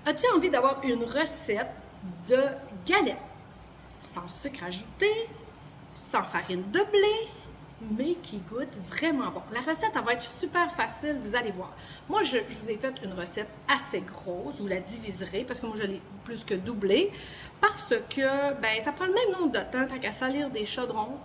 As-tu envie d'avoir une recette de galettes sans sucre ajouté, sans farine de blé, mais qui goûte vraiment bon? La recette, elle va être super facile, vous allez voir. Moi, je vous ai fait une recette assez grosse, vous la diviserez, parce que moi, je l'ai plus que doublée, parce que, ben, ça prend le même nombre de temps, tant qu'à salir des chaudrons,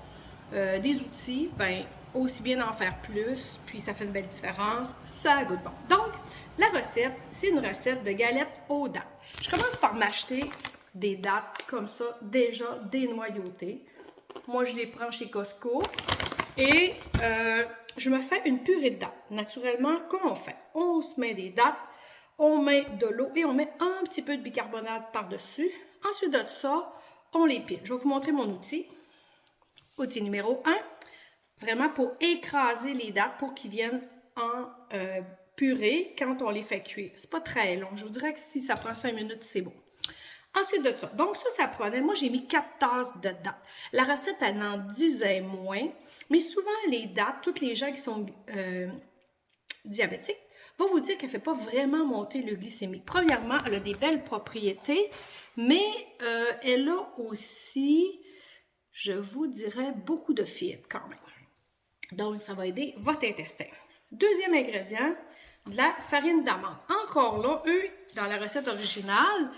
des outils, ben, aussi bien en faire plus, puis ça fait une belle différence, ça goûte bon. Donc, la recette, c'est une recette de galettes aux dattes. Je commence par m'acheter des dattes comme ça, déjà dénoyautées. Moi, je les prends chez Costco et je me fais une purée de dattes. Naturellement, comment on fait? On se met des dattes, on met de l'eau et on met un petit peu de bicarbonate par-dessus. Ensuite de ça, on les pile. Je vais vous montrer mon outil. Outil numéro 1, vraiment pour écraser les dattes pour qu'ils viennent en purée quand on les fait cuire. C'est pas très long. Je vous dirais que si ça prend 5 minutes, c'est bon. Ensuite de ça, donc ça prenait, moi j'ai mis 4 tasses de dattes. La recette, elle en disait moins, mais souvent les dattes, tous les gens qui sont diabétiques, vont vous dire qu'elle ne fait pas vraiment monter le glycémie. Premièrement, elle a des belles propriétés, mais elle a aussi, je vous dirais, beaucoup de fibres quand même. Donc, ça va aider votre intestin. Deuxième ingrédient, de la farine d'amande. Encore là, eux, dans la recette originale,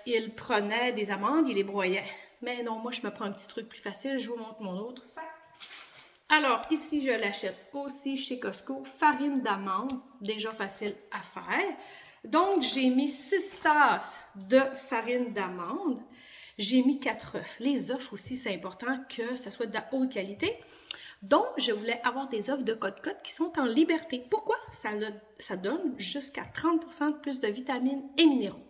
ils prenaient des amandes, ils les broyaient. Mais non, moi, je me prends un petit truc plus facile. Je vous montre mon autre sac. Alors, ici, je l'achète aussi chez Costco. Farine d'amande, déjà facile à faire. Donc, j'ai mis 6 tasses de farine d'amande. J'ai mis 4 œufs. Les œufs aussi, c'est important que ce soit de la haute qualité. Donc, je voulais avoir des œufs de côte-côte qui sont en liberté. Pourquoi? Ça donne jusqu'à 30% de plus de vitamines et minéraux.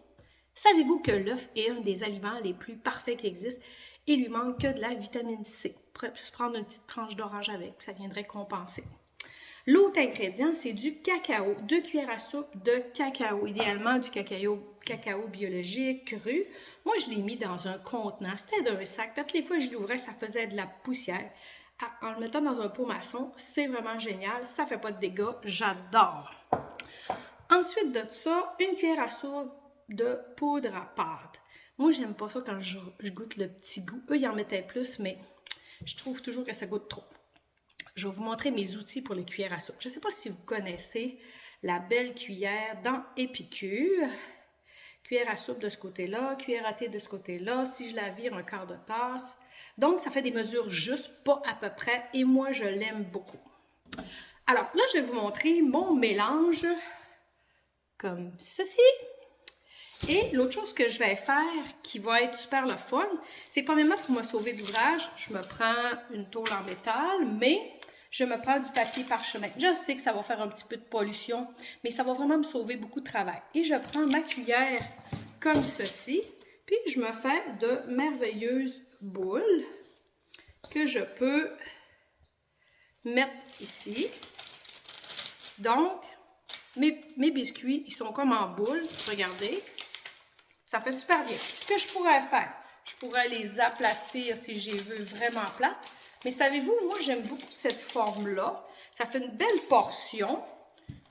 Savez-vous que l'œuf est un des aliments les plus parfaits qui existent? Il lui manque que de la vitamine C. On pourrait se prendre une petite tranche d'orange avec, ça viendrait compenser. L'autre ingrédient, c'est du cacao. 2 cuillères à soupe de cacao. Idéalement, du cacao biologique, cru. Moi, je l'ai mis dans un contenant. C'était d'un sac. Toutes les fois que je l'ouvrais, ça faisait de la poussière. En le mettant dans un pot maçon, c'est vraiment génial. Ça ne fait pas de dégâts. J'adore. Ensuite de ça, 1 cuillère à soupe de poudre à pâte. Moi, j'aime pas ça quand je goûte le petit goût. Eux, ils en mettaient plus, mais je trouve toujours que ça goûte trop. Je vais vous montrer mes outils pour les cuillères à soupe. Je ne sais pas si vous connaissez la belle cuillère dans Épicure. Cuillère à soupe de ce côté-là, cuillère à thé de ce côté-là. Si je la vire, un quart de tasse. Donc, ça fait des mesures juste, pas à peu près. Et moi, je l'aime beaucoup. Alors, là, je vais vous montrer mon mélange comme ceci. Et l'autre chose que je vais faire, qui va être super le fun, c'est premièrement pour me sauver de l'ouvrage, je me prends une tôle en métal, mais je me prends du papier parchemin. Je sais que ça va faire un petit peu de pollution, mais ça va vraiment me sauver beaucoup de travail. Et je prends ma cuillère comme ceci, puis je me fais de merveilleuses boules que je peux mettre ici. Donc, mes biscuits, ils sont comme en boule, regardez. Ça fait super bien. Ce que je pourrais faire, je pourrais les aplatir si j'ai veux vraiment plat. Mais savez-vous, moi, j'aime beaucoup cette forme-là. Ça fait une belle portion.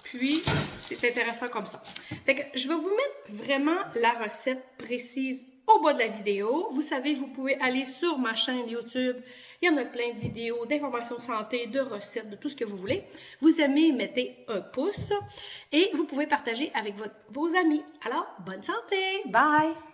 Puis, c'est intéressant comme ça. Fait que je vais vous mettre vraiment la recette précise au bas de la vidéo. Vous savez, vous pouvez aller sur ma chaîne YouTube. Il y en a plein de vidéos, d'informations santé, de recettes, de tout ce que vous voulez. Vous aimez, mettez un pouce. Et vous pouvez partager avec vos amis. Alors, bonne santé! Bye!